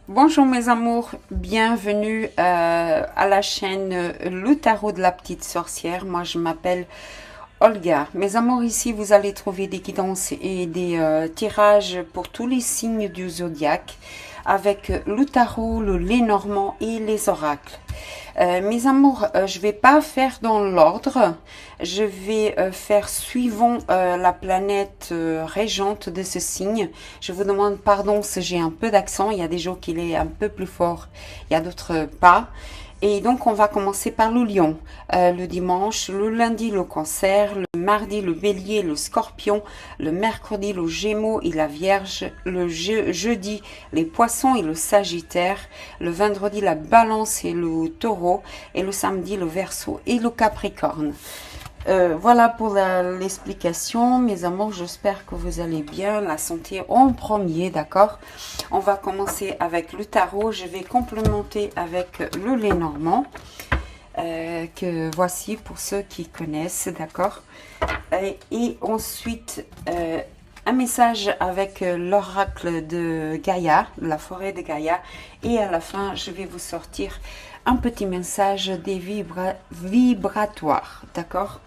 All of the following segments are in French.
Bonjour mes amours, bienvenue à la chaîne Le Tarot de la Petite Sorcière. Moi je m'appelle Olga. Mes amours, ici vous allez trouver des guidances et des tirages pour tous les signes du zodiaque avec le tarot, le Lenormand et les oracles. Mes amours, je vais pas faire dans l'ordre, je vais faire suivant la planète régente de ce signe. Je vous demande pardon si j'ai un peu d'accent, il y a des jours qu'il est un peu plus fort, il y a d'autres pas. Et donc, on va commencer par le lion. Le dimanche, le lundi, le cancer, le mardi, le bélier, le scorpion, le mercredi, le gémeaux et la vierge, le jeudi, les poissons et le sagittaire, le vendredi, la balance et le taureau, et le samedi, le verseau et le capricorne. Voilà pour l'explication, mes amours. J'espère que vous allez bien. La santé en premier, d'accord? On va commencer avec le tarot. Je vais complémenter avec le Lenormand, que voici pour ceux qui connaissent, d'accord? Et ensuite, un message avec l'oracle de Gaïa, la forêt de Gaïa. Et à la fin, je vais vous sortir un petit message des vibratoires, d'accord?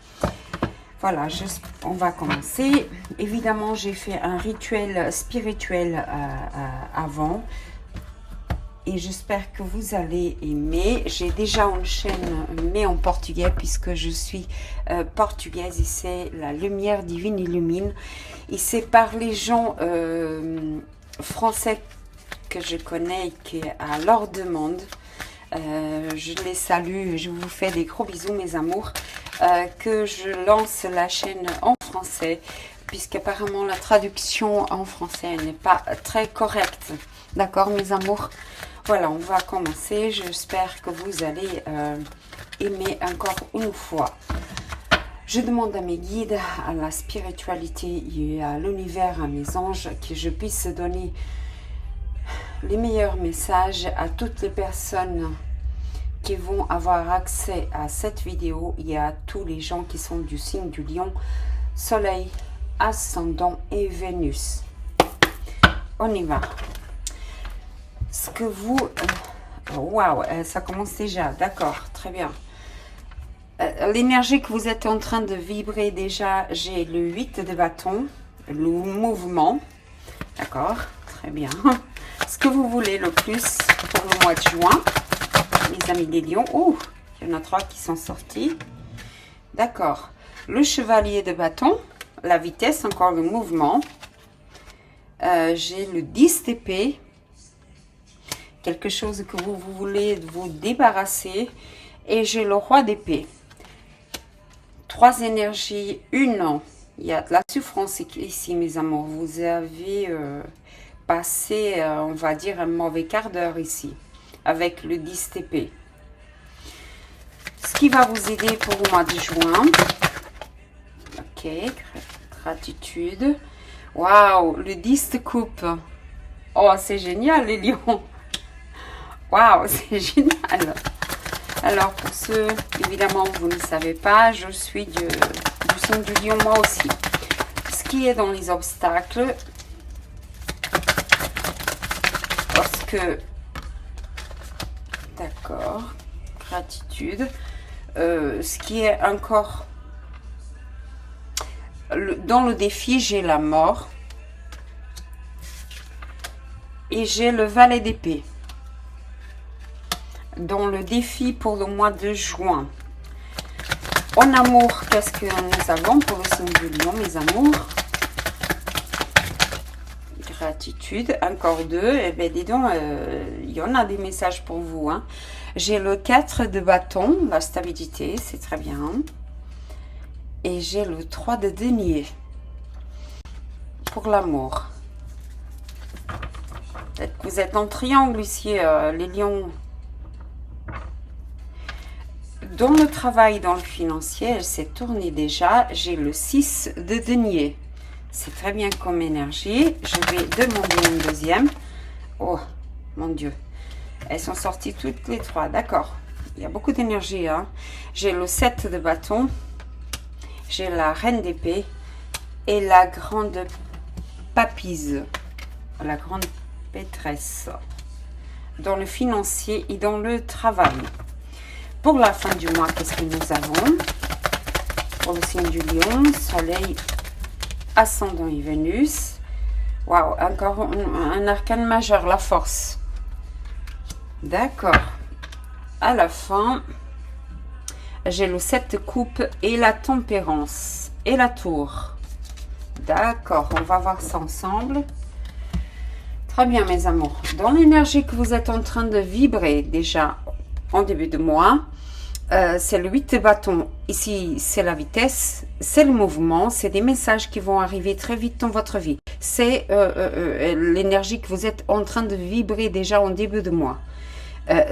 Voilà, on va commencer. Évidemment, j'ai fait un rituel spirituel avant. Et j'espère que vous allez aimer. J'ai déjà une chaîne, mais en portugais, puisque je suis portugaise. Et c'est la lumière divine illumine. Et c'est par les gens français que je connais et qui à leur demande. Je les salue, je vous fais des gros bisous mes amours, que je lance la chaîne en français, puisqu'apparemment la traduction en français n'est pas très correcte. D'accord mes amours? Voilà, on va commencer. J'espère que vous allez aimer encore une fois. Je demande à mes guides, à la spiritualité et à l'univers, à mes anges, que je puisse donner les meilleurs messages à toutes les personnes qui vont avoir accès à cette vidéo et à tous les gens qui sont du signe du lion, soleil, ascendant et Vénus. On y va. Ce que vous... Waouh, ça commence déjà, d'accord, très bien. L'énergie que vous êtes en train de vibrer déjà, j'ai le 8 de bâton, le mouvement, d'accord, très bien. Ce que vous voulez le plus pour le mois de juin, les amis des lions. Oh, il y en a 3 qui sont sortis. D'accord. Le chevalier de bâton, la vitesse, encore le mouvement. J'ai le 10 d'épée. Quelque chose que vous voulez vous débarrasser. Et j'ai le roi d'épée. 3 énergies, une. Il y a de la souffrance ici, mes amours. Vous avez passé, on va dire, un mauvais quart d'heure ici. Avec le 10 TP. Ce qui va vous aider pour le mois de juin. Ok, gratitude. Waouh, le 10 de coupe. Oh, c'est génial, les lions. Waouh, c'est génial. Alors, pour ceux, évidemment, vous ne savez pas, je suis du signe du lion, moi aussi. Ce qui est dans les obstacles, parce que d'accord, gratitude. Ce qui est encore... dans le défi, j'ai la mort. Et j'ai le valet d'épée. Dans le défi pour le mois de juin. En amour, qu'est-ce que nous avons pour le signe du lion, mes amours? Gratitude, encore 2. Eh bien, dis donc, il y en a des messages pour vous. Hein. J'ai le 4 de bâton, la stabilité, c'est très bien. Et j'ai le 3 de denier pour l'amour. Peut-être que vous êtes en triangle ici, les lions. Dans le travail, dans le financier, elle s'est tournée déjà. J'ai le 6 de denier. C'est très bien comme énergie. Je vais demander une deuxième. Oh, mon Dieu. Elles sont sorties toutes les 3. D'accord. Il y a beaucoup d'énergie. Hein. J'ai le 7 de bâton. J'ai la reine d'épée. Et la grande papise. La grande pétresse. dans le financier et dans le travail. Pour la fin du mois, qu'est-ce que nous avons? Pour le signe du lion, soleil, ascendant et Vénus. Waouh, encore un arcane majeur, la force. D'accord. À la fin, j'ai le 7 de coupe et la tempérance et la tour. D'accord, on va voir ça ensemble. Très bien, mes amours. Dans l'énergie que vous êtes en train de vibrer déjà en début de mois, c'est le 8 de bâton. Ici, c'est la vitesse, c'est le mouvement, c'est des messages qui vont arriver très vite dans votre vie. C'est l'énergie que vous êtes en train de vibrer déjà en début de mois.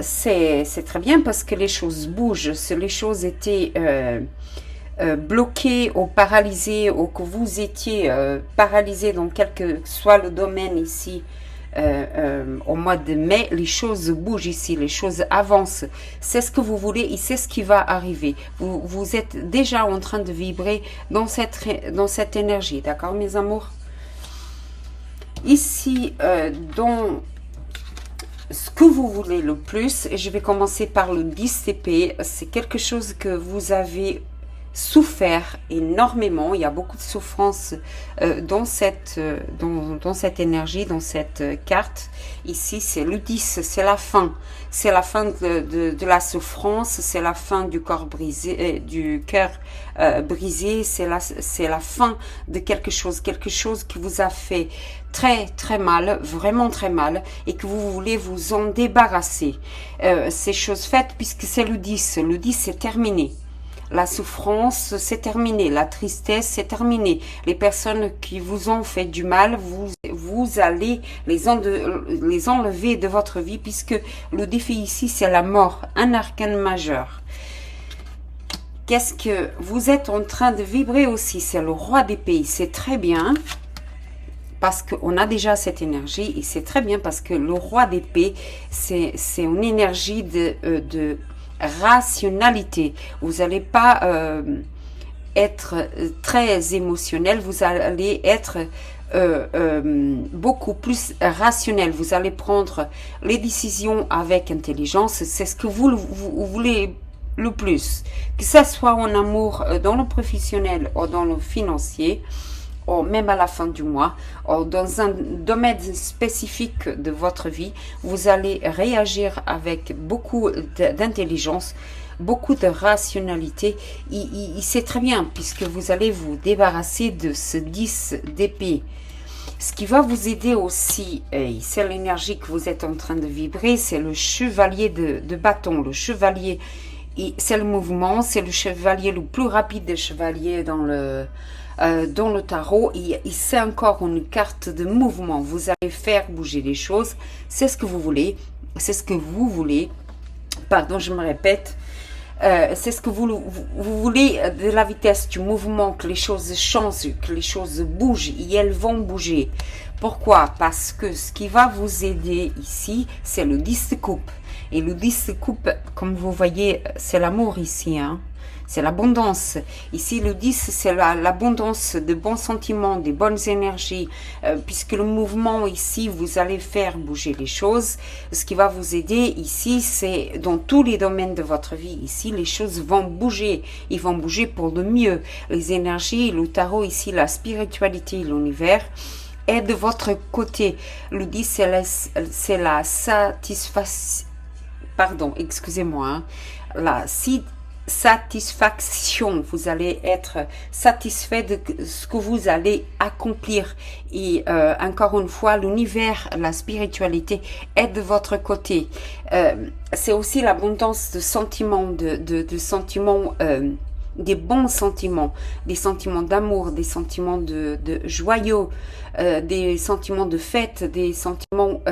C'est très bien parce que les choses bougent. Si les choses étaient bloquées ou paralysées, ou que vous étiez paralysé dans quel que soit le domaine ici, au mois de mai, les choses bougent ici, les choses avancent. C'est ce que vous voulez et c'est ce qui va arriver. Vous êtes déjà en train de vibrer dans cette énergie, d'accord mes amours? Ici, dans ce que vous voulez le plus, et je vais commencer par le 10 d'épée, c'est quelque chose que vous avez souffert énormément. Il y a beaucoup de souffrance dans cette énergie, dans cette carte. Ici, c'est le 10, c'est la fin. C'est la fin de la souffrance, c'est la fin du corps brisé, du cœur brisé, c'est la fin de quelque chose qui vous a fait très très mal, vraiment très mal, et que vous voulez vous en débarrasser. Ces choses faites puisque c'est le 10 c'est terminé. La souffrance, c'est terminé. La tristesse, c'est terminé. Les personnes qui vous ont fait du mal, vous allez les enlever de votre vie, puisque le défi ici, c'est la mort, un arcane majeur. Qu'est-ce que vous êtes en train de vibrer aussi? C'est le roi d'épée. C'est très bien, parce qu'on a déjà cette énergie, et c'est très bien parce que le roi d'épée, c'est une énergie de rationalité. Vous n'allez pas être très émotionnel, vous allez être beaucoup plus rationnel. Vous allez prendre les décisions avec intelligence. C'est ce que vous voulez le plus, que ça soit en amour, dans le professionnel ou dans le financier, ou même à la fin du mois, ou dans un domaine spécifique de votre vie. Vous allez réagir avec beaucoup d'intelligence, beaucoup de rationalité. C'est très bien, puisque vous allez vous débarrasser de ce 10 d'épée. Ce qui va vous aider aussi, c'est l'énergie que vous êtes en train de vibrer, c'est le chevalier de bâton. Le chevalier, c'est le mouvement, c'est le chevalier le plus rapide des chevaliers dans le tarot, et c'est encore une carte de mouvement. Vous allez faire bouger les choses, c'est ce que vous voulez, c'est ce que vous voulez, pardon, je me répète, c'est ce que vous voulez, de la vitesse du mouvement, que les choses changent, que les choses bougent, et elles vont bouger. Pourquoi? Parce que ce qui va vous aider ici, c'est le 10 de coupe, et le 10 de coupe, comme vous voyez, c'est l'amour ici, hein. C'est l'abondance. Ici, le 10, c'est l'abondance de bons sentiments, des bonnes énergies, puisque le mouvement ici, vous allez faire bouger les choses. Ce qui va vous aider ici, c'est dans tous les domaines de votre vie. Ici, les choses vont bouger. Ils vont bouger pour le mieux. Les énergies, le tarot ici, la spiritualité, l'univers est de votre côté. Le 10, c'est la satisfaction. Pardon, excusez-moi. Hein, la satisfaction, vous allez être satisfait de ce que vous allez accomplir, et encore une fois, l'univers, la spiritualité est de votre côté. C'est aussi l'abondance de sentiments, de sentiments, des bons sentiments, des sentiments d'amour, des sentiments de joyeux, des sentiments de fête, des sentiments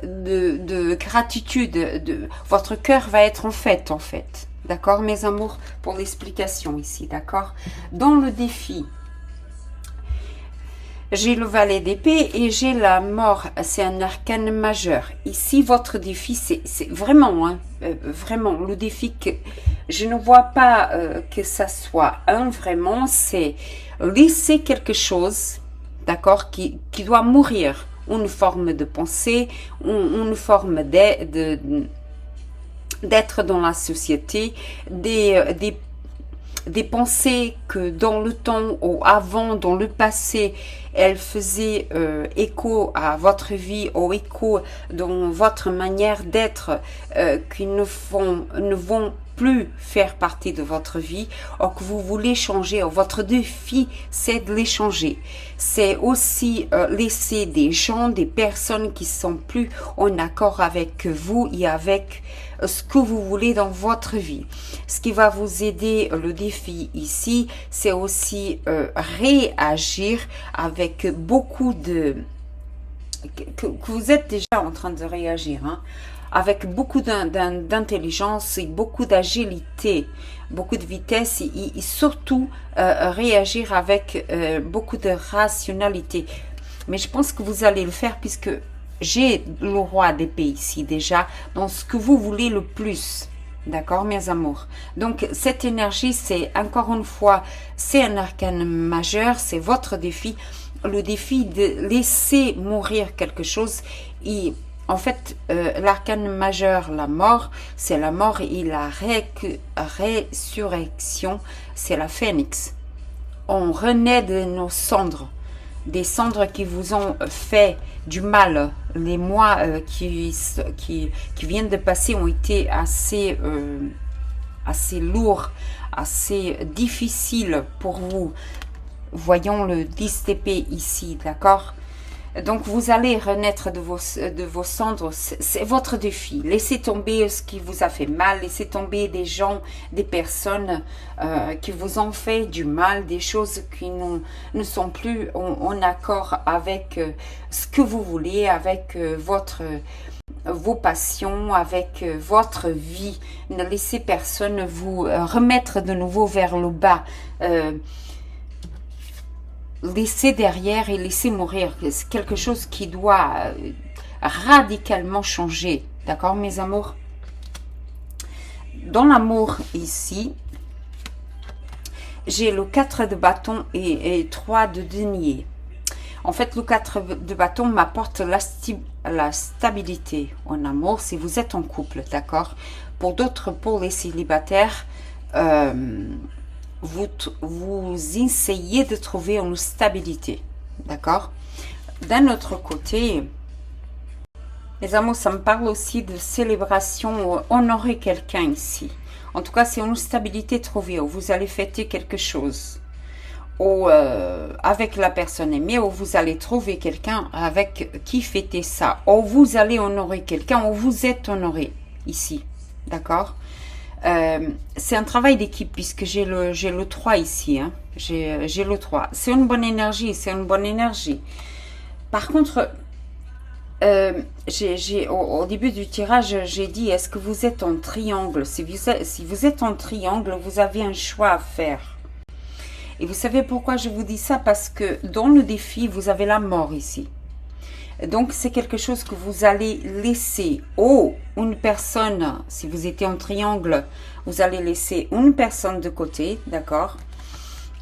de gratitude. Votre cœur va être en fête, en fait. D'accord, mes amours, pour l'explication ici, d'accord? Dans le défi, j'ai le valet d'épée et j'ai la mort, c'est un arcane majeur. Ici, votre défi, c'est vraiment, hein, vraiment, le défi que je ne vois pas que ça soit un, vraiment, c'est laisser quelque chose, d'accord, qui doit mourir. une forme de pensée, une forme d'être dans la société, des pensées que dans le temps ou avant, dans le passé, elles faisaient écho à votre vie ou écho dans votre manière d'être, qui ne vont plus faire partie de votre vie, ou que vous voulez changer, ou votre défi, c'est de les changer. C'est aussi laisser des gens, des personnes qui sont plus en accord avec vous et avec ce que vous voulez dans votre vie. Ce qui va vous aider, le défi ici, c'est aussi réagir avec beaucoup de... que vous êtes déjà en train de réagir, hein, avec beaucoup d'intelligence et beaucoup d'agilité, beaucoup de vitesse et surtout réagir avec beaucoup de rationalité. Mais je pense que vous allez le faire puisque j'ai le roi d'épée ici déjà dans ce que vous voulez le plus. D'accord, mes amours? Donc, cette énergie, c'est encore une fois, c'est un arcane majeur, c'est votre défi. Le défi de laisser mourir quelque chose et en fait, l'arcane majeur, la mort, c'est la mort et la résurrection, c'est la phénix. On renaît de nos cendres, des cendres qui vous ont fait du mal. Les mois qui viennent de passer ont été assez lourds, assez difficiles pour vous. Voyons le 10 d'épée ici, d'accord? Donc, vous allez renaître de vos cendres. C'est votre défi. Laissez tomber ce qui vous a fait mal. Laissez tomber des gens, des personnes qui vous ont fait du mal, des choses qui ne sont plus en accord avec ce que vous voulez, avec vos passions, avec votre vie. Ne laissez personne vous remettre de nouveau vers le bas. Laisser derrière et laisser mourir. C'est quelque chose qui doit radicalement changer. D'accord, mes amours? Dans l'amour, ici, j'ai le 4 de bâton et 3 de denier. En fait, le 4 de bâton m'apporte la stabilité en amour si vous êtes en couple, d'accord? Pour d'autres, pour les célibataires, vous essayez de trouver une stabilité, d'accord? D'un autre côté, les amours, ça me parle aussi de célébration, honorer quelqu'un ici. En tout cas, c'est une stabilité trouvée, où vous allez fêter quelque chose, ou avec la personne aimée, ou vous allez trouver quelqu'un avec qui fêter ça, ou vous allez honorer quelqu'un, ou vous êtes honoré ici, d'accord? C'est un travail d'équipe puisque j'ai le 3 ici, hein. J'ai le 3. C'est une bonne énergie, c'est une bonne énergie. Par contre, au début du tirage, j'ai dit, est-ce que vous êtes en triangle? Si vous êtes en triangle, vous avez un choix à faire. Et vous savez pourquoi je vous dis ça? Parce que dans le défi, vous avez la mort ici. Donc, c'est quelque chose que vous allez laisser. Oh, une personne, si vous étiez en triangle, vous allez laisser une personne de côté, d'accord?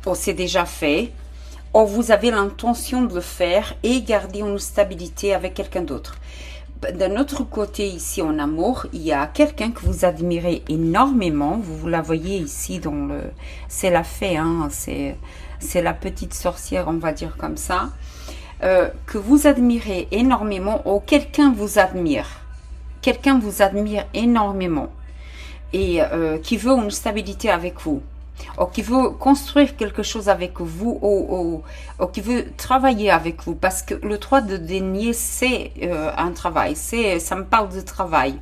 Oh, c'est déjà fait. Oh, vous avez l'intention de le faire et garder une stabilité avec quelqu'un d'autre. D'un autre côté, ici en amour, il y a quelqu'un que vous admirez énormément. Vous la voyez ici dans le... C'est la fée, hein? C'est la petite sorcière, on va dire comme ça. Que vous admirez énormément ou quelqu'un vous admire. Quelqu'un vous admire énormément et qui veut une stabilité avec vous. Ou qui veut construire quelque chose avec vous ou qui veut travailler avec vous. Parce que le 3 de denier, c'est un travail. Ça me parle de travail.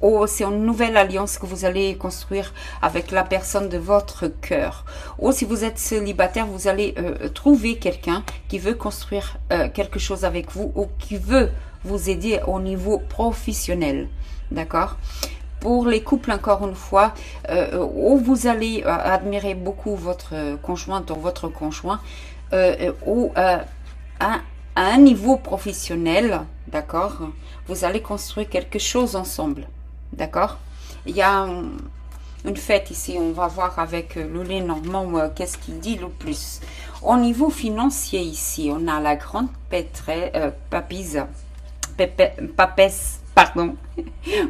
Ou c'est une nouvelle alliance que vous allez construire avec la personne de votre cœur. Ou si vous êtes célibataire, vous allez trouver quelqu'un qui veut construire quelque chose avec vous ou qui veut vous aider au niveau professionnel. D'accord? Pour les couples, encore une fois, où vous allez admirer beaucoup votre conjointe ou votre conjoint, ou à un niveau professionnel, d'accord, vous allez construire quelque chose ensemble, d'accord. Il y a une fête ici, on va voir avec le Lénormand, qu'est-ce qu'il dit le plus. Au niveau financier ici, on a la grande papise, papesse, pardon.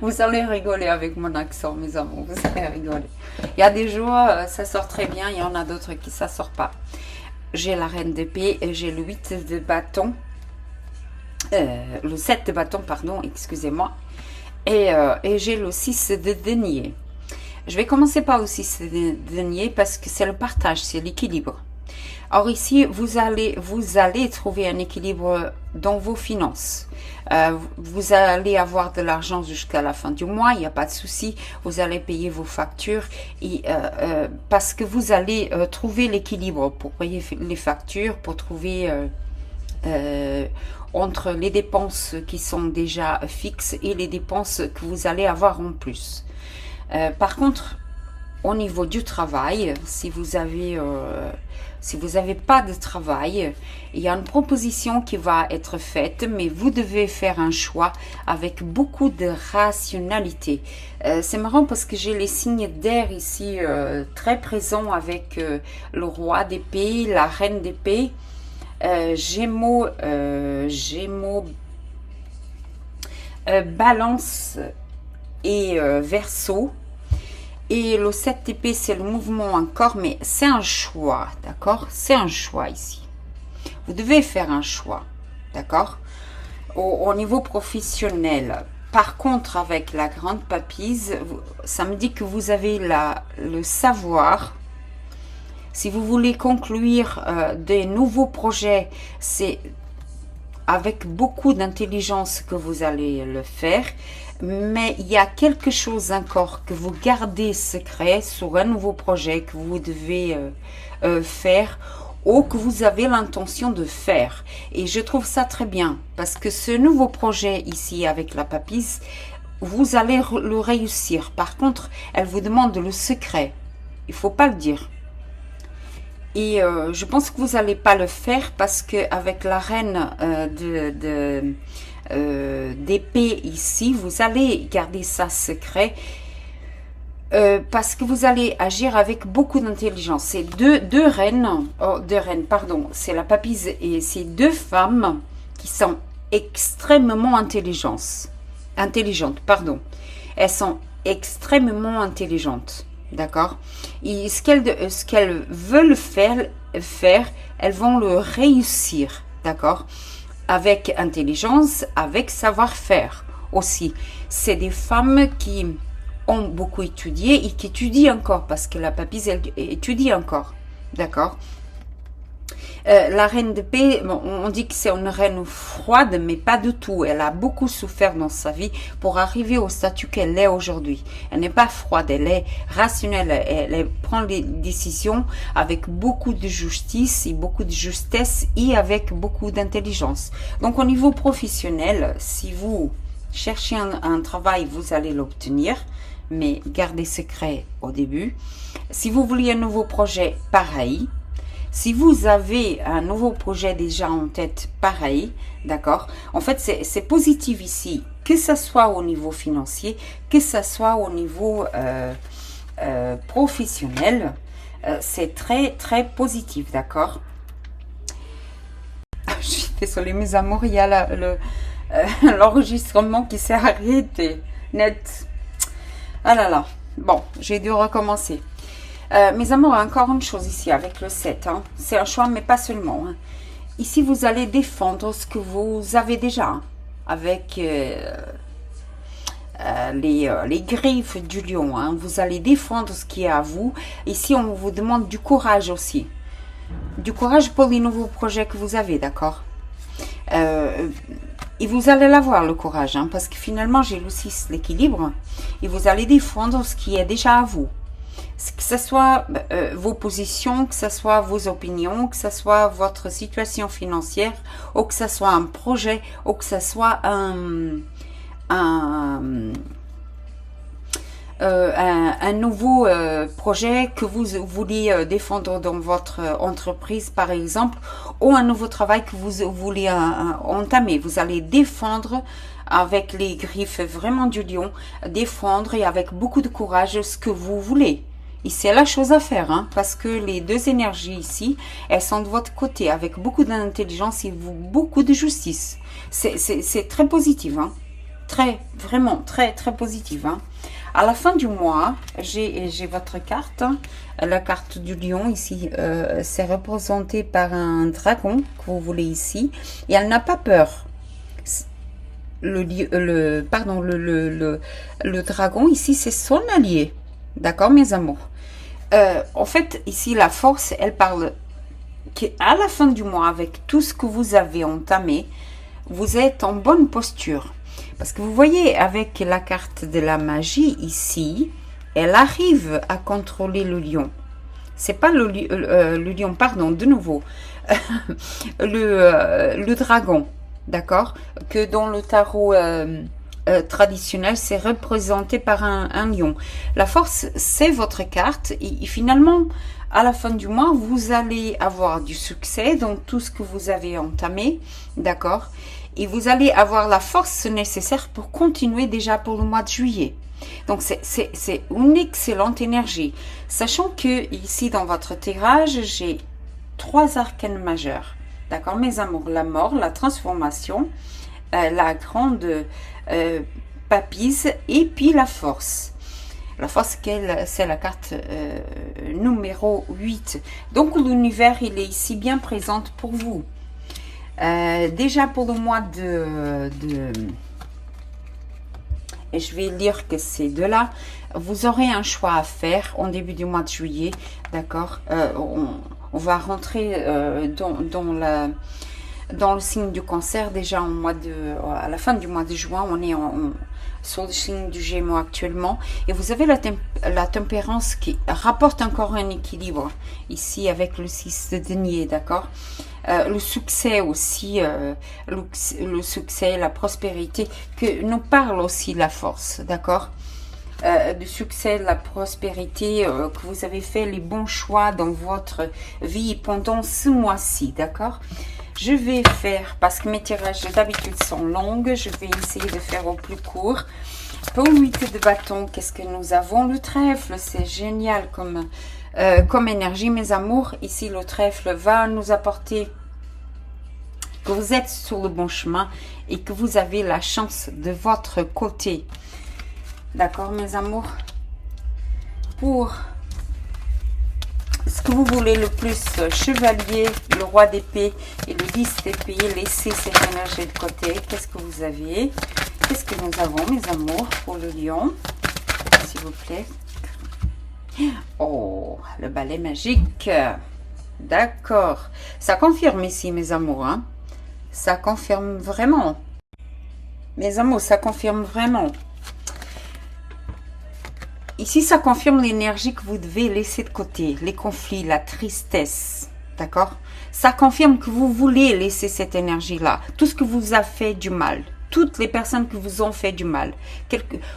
Vous allez rigoler avec mon accent, mes amours, vous allez rigoler. Il y a des jours, ça sort très bien, il y en a d'autres qui ça sort pas. J'ai la reine d'épée, j'ai le 8 de bâton, le 7 de bâton, pardon, excusez-moi. Et j'ai le 6 de denier. Je vais commencer par le 6 de denier parce que c'est le partage, c'est l'équilibre. Or ici, vous allez trouver un équilibre dans vos finances. Vous allez avoir de l'argent jusqu'à la fin du mois, il n'y a pas de souci. Vous allez payer vos factures et, parce que vous allez trouver l'équilibre pour payer les factures, pour trouver entre les dépenses qui sont déjà fixes et les dépenses que vous allez avoir en plus. Par contre, au niveau du travail, si vous avez pas de travail, il y a une proposition qui va être faite, mais vous devez faire un choix avec beaucoup de rationalité. C'est marrant parce que j'ai les signes d'air ici très présents avec le roi d'épée, la reine d'épée, Gémeaux, Balance et Verseau. Et le 7 d'épée, c'est le mouvement encore, mais c'est un choix, d'accord? C'est un choix ici. Vous devez faire un choix, d'accord? Au niveau professionnel. Par contre, avec la grande papise, ça me dit que vous avez le savoir. Si vous voulez conclure des nouveaux projets, c'est avec beaucoup d'intelligence que vous allez le faire. Mais il y a quelque chose encore que vous gardez secret sur un nouveau projet que vous devez faire ou que vous avez l'intention de faire. Et je trouve ça très bien parce que ce nouveau projet ici avec la papisse, vous allez le réussir. Par contre, elle vous demande le secret. Il ne faut pas le dire. Et je pense que vous n'allez pas le faire parce qu'avec la reine d'épée ici, vous allez garder ça secret parce que vous allez agir avec beaucoup d'intelligence. C'est deux reines, pardon, c'est la papise et c'est deux femmes qui sont extrêmement intelligentes, pardon. Elles sont extrêmement intelligentes. D'accord? Et ce qu'elles veulent faire, elles vont le réussir. D'accord? Avec intelligence, avec savoir-faire aussi. C'est des femmes qui ont beaucoup étudié et qui étudient encore parce que la papise, elle étudie encore. D'accord? La reine d'épée, bon, on dit que c'est une reine froide, mais pas du tout. Elle a beaucoup souffert dans sa vie pour arriver au statut qu'elle est aujourd'hui. Elle n'est pas froide, elle est rationnelle. Elle prend les décisions avec beaucoup de justice et beaucoup de justesse et avec beaucoup d'intelligence. Donc au niveau professionnel, si vous cherchez un travail, vous allez l'obtenir, mais gardez secret au début. Si vous voulez un nouveau projet, pareil. Si vous avez un nouveau projet déjà en tête, pareil, d'accord? En fait, c'est positif ici, que ce soit au niveau financier, que ce soit au niveau professionnel. C'est très, très positif, d'accord? Je suis désolée, mes amours, il y a l'enregistrement qui s'est arrêté, net. Ah là là, bon, j'ai dû recommencer. Mes amours, encore une chose ici avec le 7. Hein. C'est un choix, mais pas seulement. Hein. Ici, vous allez défendre ce que vous avez déjà. Hein, avec les griffes du lion. Hein. Vous allez défendre ce qui est à vous. Ici, on vous demande du courage aussi. Du courage pour les nouveaux projets que vous avez, d'accord? Et vous allez l'avoir, le courage. Hein, parce que finalement, j'ai le 6, l'équilibre. Et vous allez défendre ce qui est déjà à vous. Que ce soit vos positions, que ce soit vos opinions, que ce soit votre situation financière, ou que ce soit un projet, ou que ce soit un nouveau projet que vous voulez défendre dans votre entreprise, par exemple, ou un nouveau travail que vous voulez entamer. Vous allez défendre avec les griffes vraiment du lion, défendre et avec beaucoup de courage ce que vous voulez. Et c'est la chose à faire, hein, parce que les deux énergies ici, elles sont de votre côté, avec beaucoup d'intelligence et beaucoup de justice. C'est très positif, hein. Vraiment, très positif, hein. À la fin du mois, j'ai votre carte, hein, la carte du lion ici, c'est représenté par un dragon que vous voulez ici, et elle n'a pas peur. Le dragon ici, c'est son allié. D'accord, mes amours? En fait, ici, la force, elle parle qu'à la fin du mois, avec tout ce que vous avez entamé, vous êtes en bonne posture. Parce que vous voyez, avec la carte de la magie ici, elle arrive à contrôler le lion. C'est pas le lion, pardon, de nouveau. Le dragon, d'accord? Que dans le tarot traditionnel, c'est représenté par un lion. La force, c'est votre carte. Et finalement, à la fin du mois, vous allez avoir du succès dans tout ce que vous avez entamé, d'accord? Et vous allez avoir la force nécessaire pour continuer déjà pour le mois de juillet. Donc, c'est une excellente énergie. Sachant que ici, dans votre tirage, j'ai 3 arcanes majeurs. D'accord, mes amours? La mort, la transformation, la grande papise et puis la force. La force, c'est la carte numéro 8. Donc, l'univers, il est ici bien présent pour vous. Déjà pour le mois et je vais lire que c'est de là, vous aurez un choix à faire en début du mois de juillet, d'accord? On va rentrer dans le signe du cancer déjà à la fin du mois de juin. On est sur le signe du Gémeaux actuellement, et vous avez la tempérance qui rapporte encore un équilibre ici avec le 6 de denier, d'accord? Le succès aussi, le succès, la prospérité, que nous parle aussi la force, d'accord? Du succès, de la prospérité, que vous avez fait les bons choix dans votre vie pendant ce mois-ci, d'accord? Je vais faire, parce que mes tirages d'habitude sont longs, je vais essayer de faire au plus court. Pour le 8 de bâton, qu'est-ce que nous avons? Le trèfle, c'est génial comme énergie, mes amours. Ici, le trèfle va nous apporter que vous êtes sur le bon chemin et que vous avez la chance de votre côté. D'accord, mes amours? Pour ce que vous voulez le plus, chevalier, le roi d'épée et le 10 d'épée, laissez cette énergie de côté. Qu'est-ce que vous avez? Qu'est-ce que nous avons, mes amours, pour le lion? S'il vous plaît. Oh, le balai magique. D'accord. Ça confirme ici, mes amours, hein? Ça confirme vraiment. Mes amours, ça confirme vraiment. Ici, ça confirme l'énergie que vous devez laisser de côté. Les conflits, la tristesse. D'accord? Ça confirme que vous voulez laisser cette énergie-là. Tout ce que vous a fait du mal. Toutes les personnes qui vous ont fait du mal.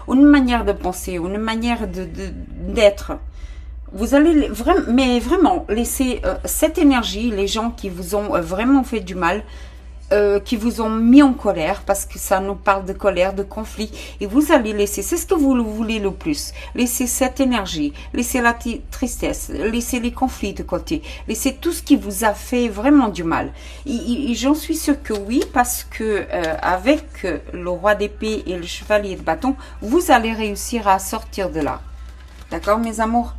Une manière de penser, une manière d'être. Vous allez vraiment laisser cette énergie, les gens qui vous ont vraiment fait du mal, qui vous ont mis en colère, parce que ça nous parle de colère, de conflit, et vous allez laisser, c'est ce que vous voulez le plus, laisser cette énergie, laisser la tristesse, laisser les conflits de côté, laisser tout ce qui vous a fait vraiment du mal. Et j'en suis sûre que oui, parce que avec le roi d'épée et le chevalier de bâton, vous allez réussir à sortir de là. D'accord, mes amours?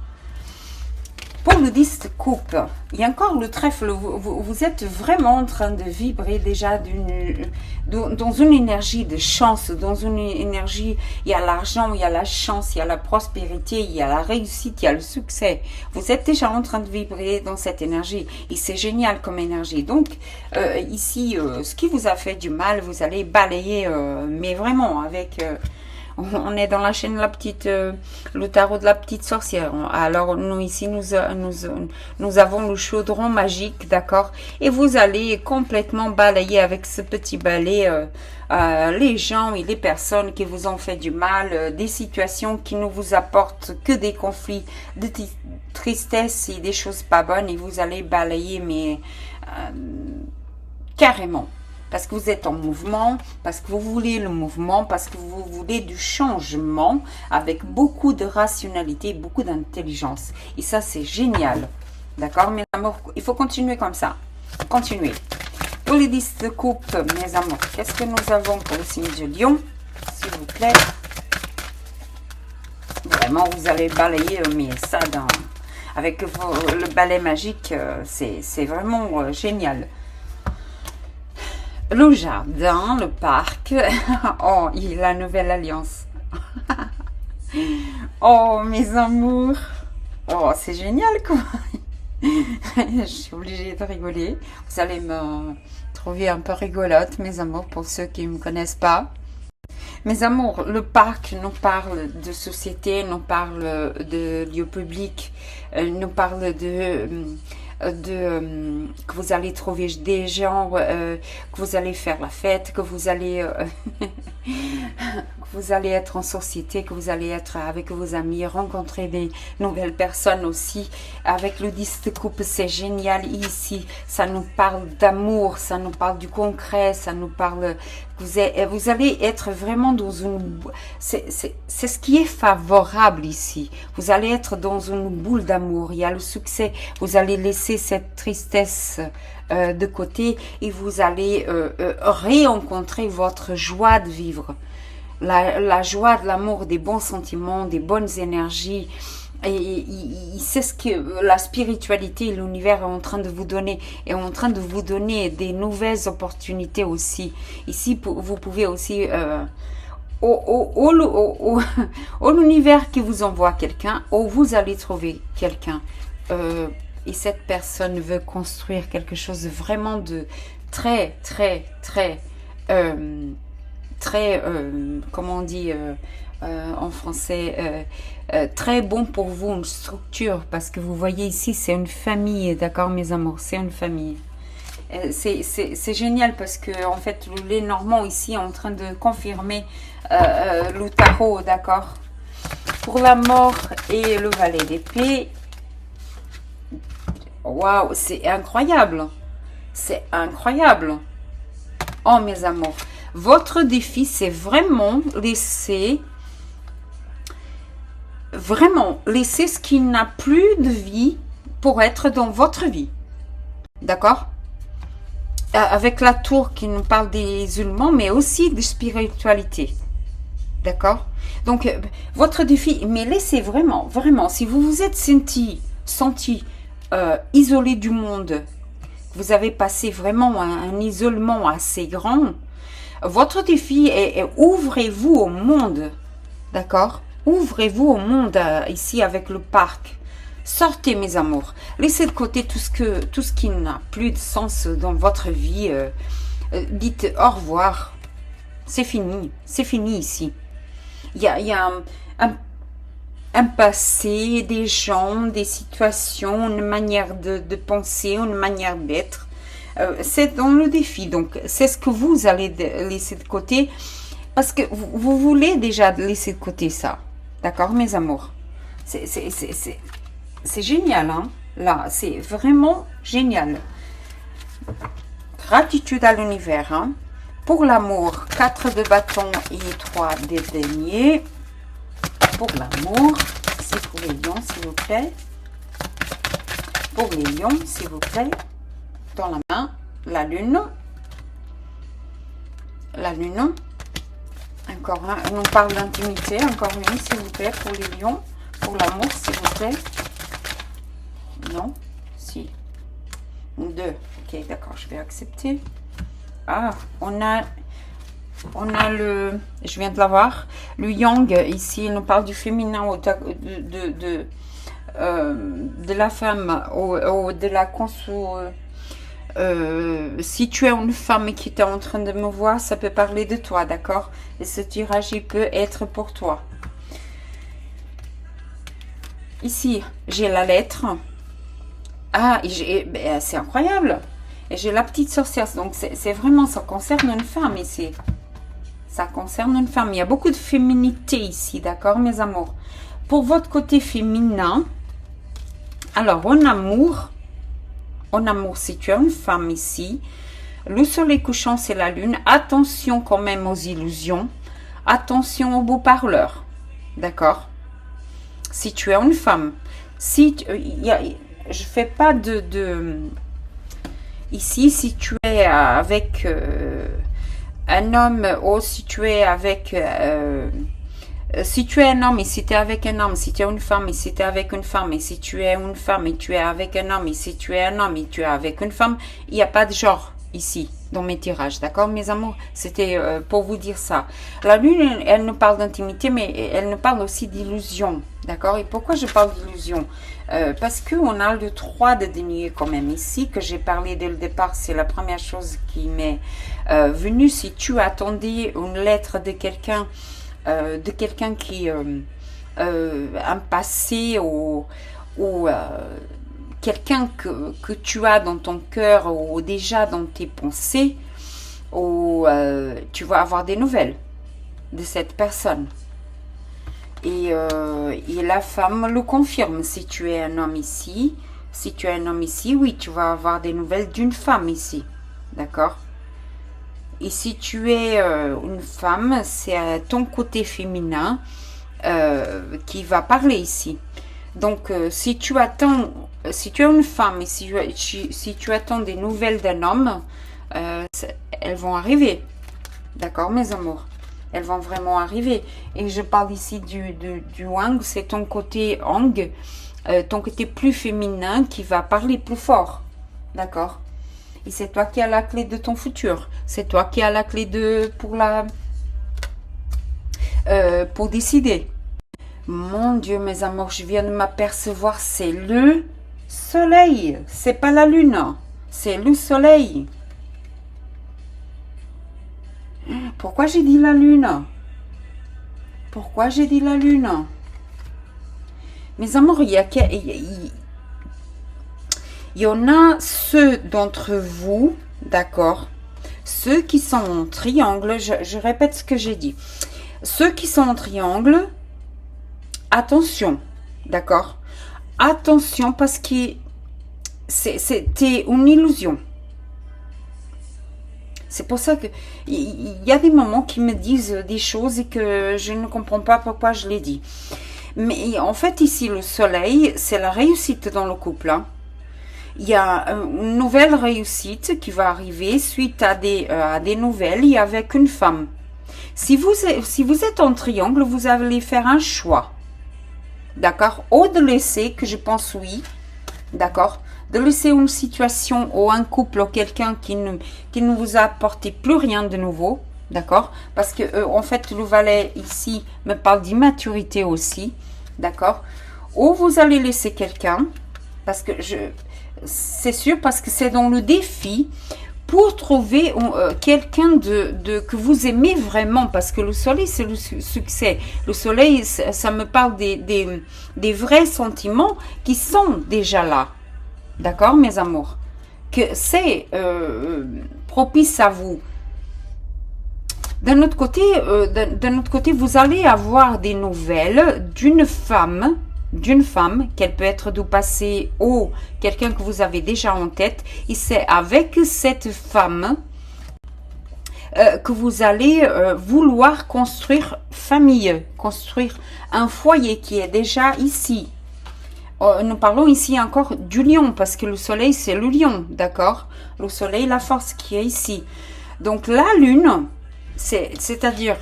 Pour le 10 de coupe, il y a encore le trèfle. Vous êtes vraiment en train de vibrer déjà dans une énergie de chance, dans une énergie, il y a l'argent, il y a la chance, il y a la prospérité, il y a la réussite, il y a le succès. Vous êtes déjà en train de vibrer dans cette énergie et c'est génial comme énergie. Donc, ici, ce qui vous a fait du mal, vous allez balayer, mais vraiment avec... on est dans la chaîne le tarot de la petite sorcière. Alors nous ici nous avons le chaudron magique, d'accord, et vous allez complètement balayer avec ce petit balai les gens et les personnes qui vous ont fait du mal, des situations qui ne vous apportent que des conflits, de tristesse et des choses pas bonnes, et vous allez balayer mais carrément. Parce que vous êtes en mouvement, parce que vous voulez le mouvement, parce que vous voulez du changement avec beaucoup de rationalité, beaucoup d'intelligence. Et ça, c'est génial. D'accord, mes amours? Il faut continuer comme ça. Continuez. Pour les 10 de coupe, mes amours, qu'est-ce que nous avons pour le signe de Lion? S'il vous plaît. Vraiment, vous allez balayer, mais ça, avec le balai magique, c'est vraiment génial. Le jardin, le parc. Oh, la nouvelle alliance. Oh, mes amours. Oh, c'est génial, quoi. Je suis obligée de rigoler. Vous allez me trouver un peu rigolote, mes amours, pour ceux qui ne me connaissent pas. Mes amours, le parc nous parle de société, nous parle de lieux publics, nous parle que vous allez trouver des gens, que vous allez faire la fête, que vous allez que vous allez être en société, que vous allez être avec vos amis, rencontrer des nouvelles personnes aussi. Avec le 10 de coupe, c'est génial ici. Ça nous parle d'amour, ça nous parle du concret, ça nous parle... Vous allez être vraiment dans une... C'est ce qui est favorable ici. Vous allez être dans une boule d'amour. Il y a le succès. Vous allez laisser cette tristesse de côté et vous allez rencontrer votre joie de vivre. La joie de l'amour, des bons sentiments, des bonnes énergies. Et c'est ce que la spiritualité et l'univers est en train de vous donner. Est en train de vous donner des nouvelles opportunités aussi. Ici, vous pouvez aussi... l'univers qui vous envoie quelqu'un, ou vous allez trouver quelqu'un. Et cette personne veut construire quelque chose de vraiment de très, très, très... comment on dit en français, très bon pour vous, une structure, parce que vous voyez ici, c'est une famille, d'accord mes amours, c'est une famille. C'est génial parce que en fait, le Lenormand ici est en train de confirmer le tarot, d'accord. Pour la mort et le valet d'épée, waouh, c'est incroyable, c'est incroyable. Oh mes amours, votre défi, c'est vraiment laisser ce qui n'a plus de vie pour être dans votre vie. D'accord? Avec la tour qui nous parle des humains, mais aussi de spiritualité. D'accord? Donc, votre défi, mais laissez vraiment, si vous vous êtes senti isolé du monde, vous avez passé vraiment un isolement assez grand, votre défi est ouvrez-vous au monde, d'accord? Ouvrez-vous au monde ici avec le parc. Sortez mes amours. Laissez de côté tout ce qui n'a plus de sens dans votre vie. Dites au revoir. C'est fini ici. Il y a un passé, des gens, des situations, une manière de penser, une manière d'être. C'est dans le défi, donc c'est ce que vous allez laisser de côté parce que vous voulez déjà laisser de côté ça, d'accord mes amours? C'est génial, hein? Là, c'est vraiment génial. Gratitude à l'univers, hein? Pour l'amour, 4 de bâton et 3 de denier. Pour l'amour, c'est pour les lions, s'il vous plaît. Pour les lions, s'il vous plaît. Dans la main, la lune, encore un, on parle d'intimité, encore une s'il vous plaît, pour les lions, pour l'amour s'il vous plaît, non, si, 2, ok d'accord, je vais accepter. Ah, on a le, je viens de l'avoir, le yang ici, il nous parle du féminin, de la femme, de la si tu es une femme qui est en train de me voir, ça peut parler de toi, d'accord? Et ce tirage, il peut être pour toi. Ici, j'ai la lettre. Ah, ben, c'est incroyable. Et j'ai la petite sorcière. Donc, c'est vraiment, ça concerne une femme ici. Ça concerne une femme. Il y a beaucoup de féminité ici, d'accord, mes amours? Pour votre côté féminin, alors, en amour, si tu as une femme ici, Le soleil couchant, c'est la lune. Attention quand même aux illusions. Attention aux beaux parleurs. D'accord? Si tu es une femme, si je fais pas ici, si tu es avec un homme ou si tu es avec si tu es un homme et si tu es avec un homme, si tu es une femme et si tu es avec une femme, et si tu es une femme et tu es avec un homme, et si tu es un homme et tu es avec une femme, il n'y a pas de genre ici dans mes tirages, d'accord mes amours? C'était pour vous dire ça. La lune, elle nous parle d'intimité, mais elle nous parle aussi d'illusion, d'accord? Et pourquoi je parle d'illusion? Parce qu'on a le 3 de denier quand même ici, que j'ai parlé dès le départ, c'est la première chose qui m'est venue. Si tu attendais une lettre de quelqu'un qui un passé ou quelqu'un que tu as dans ton cœur ou déjà dans tes pensées, ou tu vas avoir des nouvelles de cette personne. Et la femme le confirme. Si tu es un homme ici, oui, tu vas avoir des nouvelles d'une femme ici. D'accord? Et si tu es une femme, c'est ton côté féminin qui va parler ici. Donc, si tu es une femme et si tu attends des nouvelles d'un homme, elles vont arriver. D'accord, mes amours? Elles vont vraiment arriver. Et je parle ici du Wang, c'est ton côté Hang, ton côté plus féminin qui va parler plus fort. D'accord? Et c'est toi qui as la clé de ton futur. C'est toi qui as la clé pour décider. Mon Dieu, mes amours, je viens de m'apercevoir, c'est le soleil. C'est pas la lune, c'est le soleil. Pourquoi j'ai dit la lune? Pourquoi j'ai dit la lune? Mes amours, il y en a ceux d'entre vous, d'accord? Ceux qui sont en triangle, je répète ce que j'ai dit. Ceux qui sont en triangle, attention, d'accord? Attention parce que c'était une illusion. C'est pour ça que il y a des moments qui me disent des choses et que je ne comprends pas pourquoi je les dis. Mais en fait, ici, le soleil, c'est la réussite dans le couple. Hein. Il y a une nouvelle réussite qui va arriver suite à des nouvelles et avec une femme. Si vous êtes en triangle, vous allez faire un choix. D'accord? Ou de laisser, que je pense oui. D'accord? De laisser une situation ou un couple ou quelqu'un qui ne vous a apporté plus rien de nouveau, d'accord? Parce que en fait le valet ici me parle d'immaturité aussi, d'accord? Ou vous allez laisser quelqu'un, parce que c'est sûr, parce que c'est dans le défi pour trouver quelqu'un que vous aimez vraiment, parce que le soleil c'est le succès. Le soleil ça me parle des vrais sentiments qui sont déjà là. D'accord, mes amours? Que c'est propice à vous. D'un autre côté, vous allez avoir des nouvelles d'une femme, qu'elle peut être du passé ou quelqu'un que vous avez déjà en tête. Et c'est avec cette femme que vous allez vouloir construire famille, construire un foyer qui est déjà ici. Nous parlons ici encore du lion, parce que le soleil, c'est le lion, d'accord? Le soleil, la force qui est ici. Donc, la lune, c'est-à-dire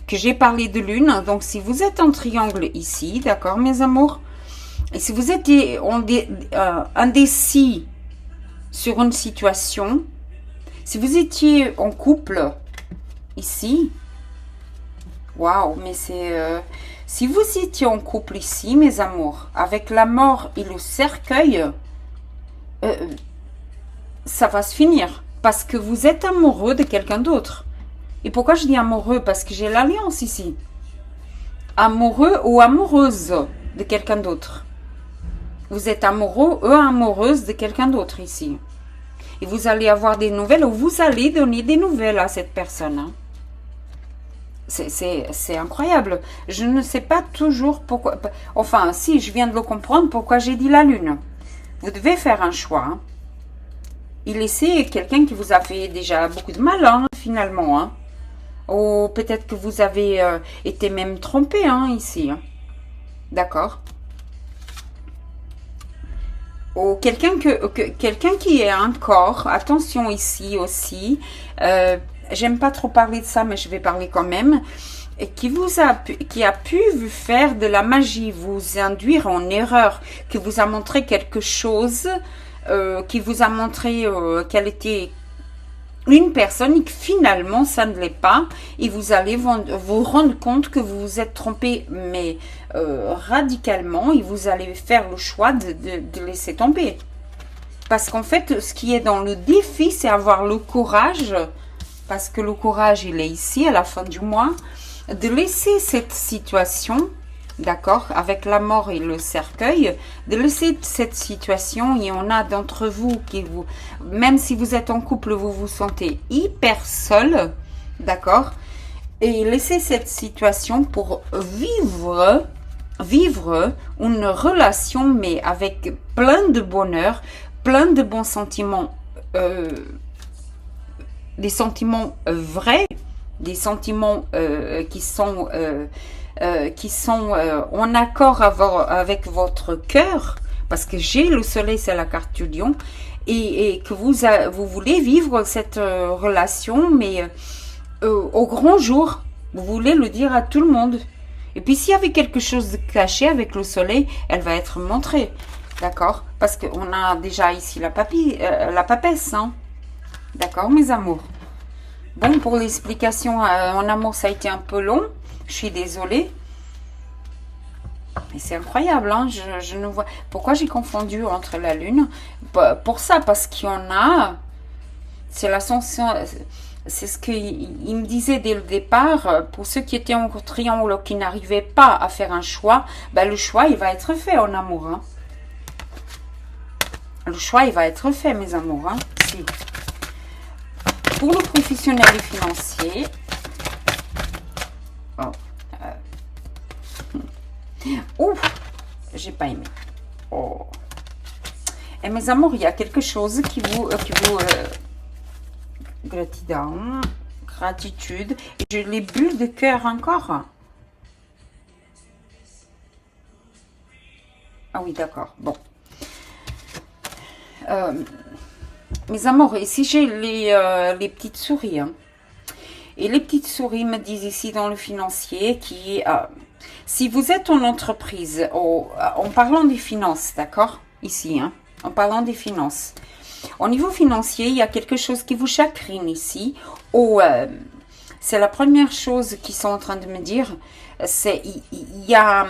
que j'ai parlé de lune. Donc, si vous êtes en triangle ici, d'accord, mes amours? Et si vous êtes indécis sur une situation, si vous étiez en couple ici, waouh, mais c'est... si vous étiez en couple ici, mes amours, avec la mort et le cercueil, ça va se finir. Parce que vous êtes amoureux de quelqu'un d'autre. Et pourquoi je dis amoureux? Parce que j'ai l'alliance ici. Amoureux ou amoureuse de quelqu'un d'autre. Vous êtes amoureux ou amoureuse de quelqu'un d'autre ici. Et vous allez avoir des nouvelles ou vous allez donner des nouvelles à cette personne. Hein. C'est incroyable. Je ne sais pas toujours pourquoi. Enfin, si, je viens de le comprendre pourquoi j'ai dit la lune. Vous devez faire un choix. Hein. il laissait quelqu'un qui vous a fait déjà beaucoup de mal, hein, finalement. Hein. Ou peut-être que vous avez été même trompé hein, ici. Hein. D'accord. Ou quelqu'un quelqu'un qui est encore, attention ici aussi, j'aime pas trop parler de ça, mais je vais parler quand même, et qui a pu vous faire de la magie, vous induire en erreur, qui vous a montré quelque chose, qui vous a montré qu'elle était une personne et que finalement ça ne l'est pas, et vous allez vous rendre compte que vous vous êtes trompé, mais radicalement, et vous allez faire le choix de laisser tomber. Parce qu'en fait, ce qui est dans le défi, c'est avoir le courage, parce que le courage, il est ici à la fin du mois, de laisser cette situation, d'accord, avec la mort et le cercueil, de laisser cette situation. Il y en a d'entre vous qui même si vous êtes en couple, vous vous sentez hyper seul, d'accord, et laisser cette situation pour vivre une relation, mais avec plein de bonheur, plein de bons sentiments, des sentiments vrais, des sentiments qui sont en accord avec votre cœur, parce que j'ai le soleil, c'est la carte du lion, et que vous voulez vivre cette relation, mais au grand jour, vous voulez le dire à tout le monde. Et puis s'il y avait quelque chose de caché avec le soleil, elle va être montrée, d'accord? Parce qu'on a déjà ici la papesse, hein? D'accord, mes amours? Bon, pour l'explication en amour, ça a été un peu long. Je suis désolée. Mais c'est incroyable, hein? Je ne vois... Pourquoi j'ai confondu entre la lune? Pour ça, parce qu'il y en a... C'est l'ascension... C'est ce qu'il me disait dès le départ. Pour ceux qui étaient en triangle, qui n'arrivaient pas à faire un choix, ben le choix, il va être fait en amour. Hein? Le choix, il va être fait, mes amours. Hein? Si. Pour le professionnel et financier... Oh. Ouf, j'ai pas aimé. Oh. Et mes amours, il y a quelque chose qui vous gratitude. Et j'ai les bulles de cœur encore. Ah oui, d'accord. Bon. Mes amours, ici j'ai les petites souris. Hein. Et les petites souris me disent ici dans le financier qui... si vous êtes en entreprise, en parlant des finances, d'accord? Ici, hein, en parlant des finances. Au niveau financier, il y a quelque chose qui vous chagrine ici. C'est la première chose qu'ils sont en train de me dire. C'est il y a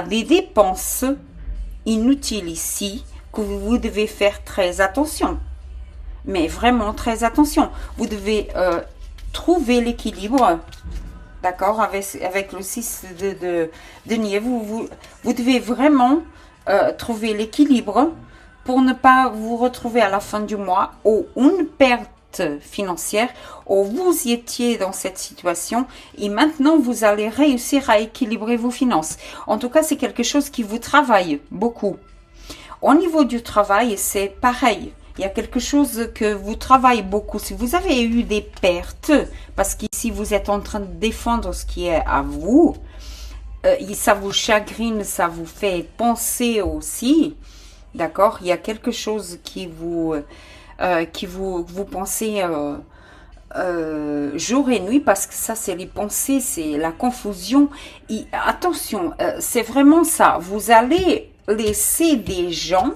des dépenses inutiles ici que vous devez faire très attention. Mais vraiment très attention. Vous devez trouver l'équilibre. D'accord, avec le 6 de denier, vous devez vraiment trouver l'équilibre pour ne pas vous retrouver à la fin du mois ou une perte financière, ou vous y étiez dans cette situation et maintenant vous allez réussir à équilibrer vos finances. En tout cas, c'est quelque chose qui vous travaille beaucoup. Au niveau du travail, c'est pareil. Il y a quelque chose que vous travaillez beaucoup. Si vous avez eu des pertes, parce qu'ici vous êtes en train de défendre ce qui est à vous, ça vous chagrine, ça vous fait penser aussi, d'accord? Il y a quelque chose qui vous pensez jour et nuit, parce que ça c'est les pensées, c'est la confusion. Et attention, c'est vraiment ça. Vous allez laisser des gens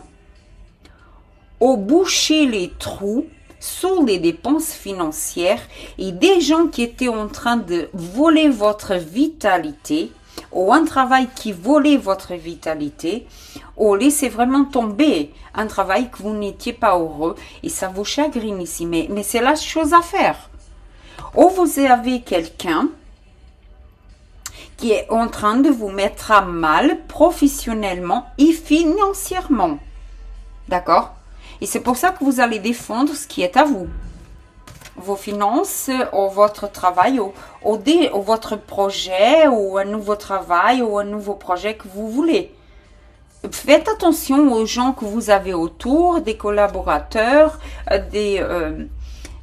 boucher les trous sur les dépenses financières, et des gens qui étaient en train de voler votre vitalité, ou un travail qui volait votre vitalité, ou laisser vraiment tomber un travail que vous n'étiez pas heureux, et ça vous chagrine ici, mais c'est la chose à faire. Ou vous avez quelqu'un qui est en train de vous mettre à mal professionnellement et financièrement, d'accord? Et c'est pour ça que vous allez défendre ce qui est à vous. Vos finances, ou votre travail, ou votre projet, ou un nouveau travail, ou un nouveau projet que vous voulez. Faites attention aux gens que vous avez autour, des collaborateurs,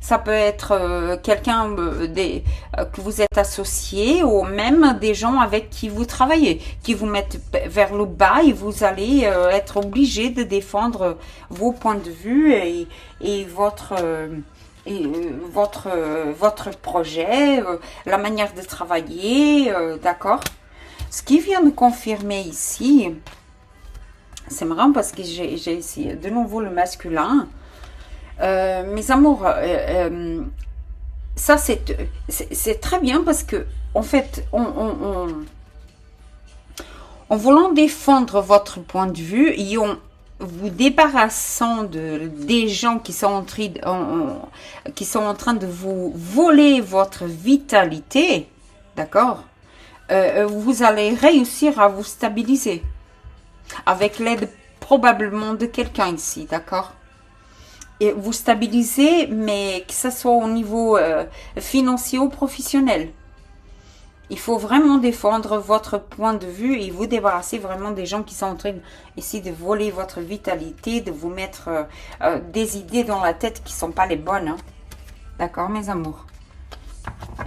ça peut être quelqu'un que vous êtes associé ou même des gens avec qui vous travaillez, qui vous mettent vers le bas et vous allez être obligé de défendre vos points de vue et votre projet, la manière de travailler, d'accord? Ce qui vient de confirmer ici, c'est marrant parce que j'ai ici de nouveau le masculin. Mes amours, ça c'est très bien parce que en fait, en voulant défendre votre point de vue et en vous débarrassant des gens qui sont en train de vous voler votre vitalité, d'accord? Vous allez réussir à vous stabiliser avec l'aide probablement de quelqu'un ici, d'accord? Et vous stabilisez, mais que ce soit au niveau financier ou professionnel. Il faut vraiment défendre votre point de vue et vous débarrasser vraiment des gens qui sont en train ici de voler votre vitalité, de vous mettre des idées dans la tête qui ne sont pas les bonnes. Hein. D'accord, mes amours?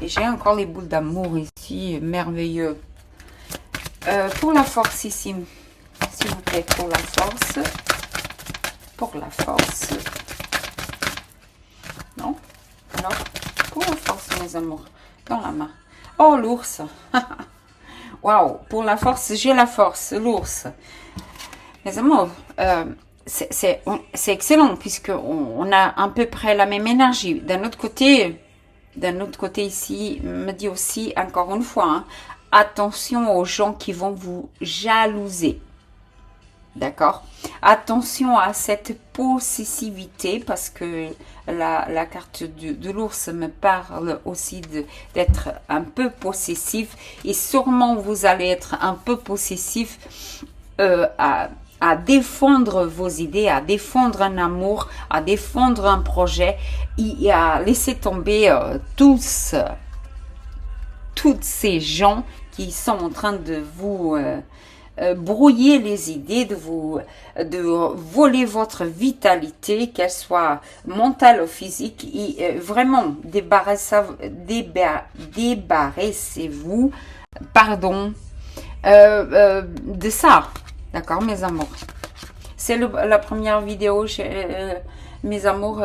Et j'ai encore les boules d'amour ici, merveilleux. Pour la force ici, s'il vous plaît, pour la force. Pour la force. Non? Alors, pour la force, mes amours, dans la main. Oh, l'ours. Waouh, pour la force, j'ai la force, l'ours. Mes amours, c'est excellent puisque on a à peu près la même énergie. D'un autre côté ici, me dit aussi, encore une fois, hein, attention aux gens qui vont vous jalouser. D'accord? Attention à cette possessivité parce que la carte de l'ours me parle aussi d'être un peu possessif et sûrement vous allez être un peu possessif à défendre vos idées, à défendre un amour, à défendre un projet et à laisser tomber toutes ces gens qui sont en train de vous brouiller les idées, de voler votre vitalité, qu'elle soit mentale ou physique, et vraiment débarrassez-vous, pardon, de ça, d'accord, mes amours. C'est la première vidéo, mes amours,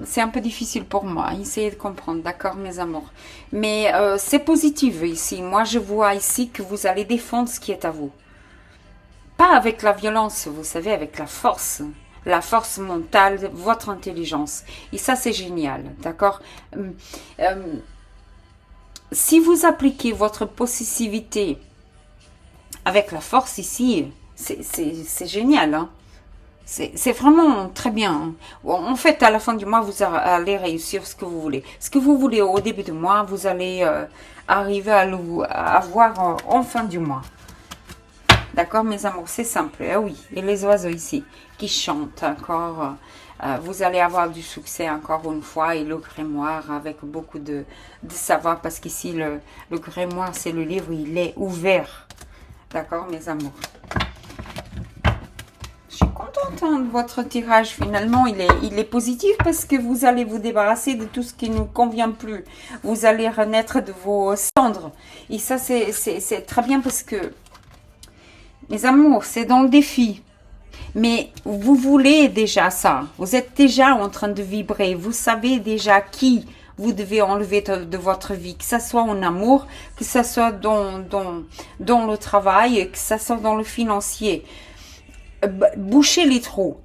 c'est un peu difficile pour moi. Essayez de comprendre, d'accord, mes amours. Mais c'est positif ici. Moi, je vois ici que vous allez défendre ce qui est à vous. Pas avec la violence, vous savez, avec la force mentale, votre intelligence. Et ça, c'est génial, d'accord? Si vous appliquez votre possessivité avec la force ici, c'est génial, hein? C'est vraiment très bien. En fait, à la fin du mois, vous allez réussir ce que vous voulez. Ce que vous voulez au début du mois, vous allez arriver à avoir en fin du mois. D'accord, mes amours, c'est simple. Ah oui, et les oiseaux ici qui chantent encore. Vous allez avoir du succès encore une fois. Et le grimoire avec beaucoup de savoir. Parce qu'ici, le grimoire, c'est le livre, il est ouvert. D'accord, mes amours. Je suis contente de votre tirage. Finalement, il est positif parce que vous allez vous débarrasser de tout ce qui ne nous convient plus. Vous allez renaître de vos cendres. Et ça, c'est très bien parce que, mes amours, c'est dans le défi. Mais vous voulez déjà ça. Vous êtes déjà en train de vibrer. Vous savez déjà qui vous devez enlever de votre vie. Que ce soit en amour, que ce soit dans le travail, que ce soit dans le financier. Bouchez les trous,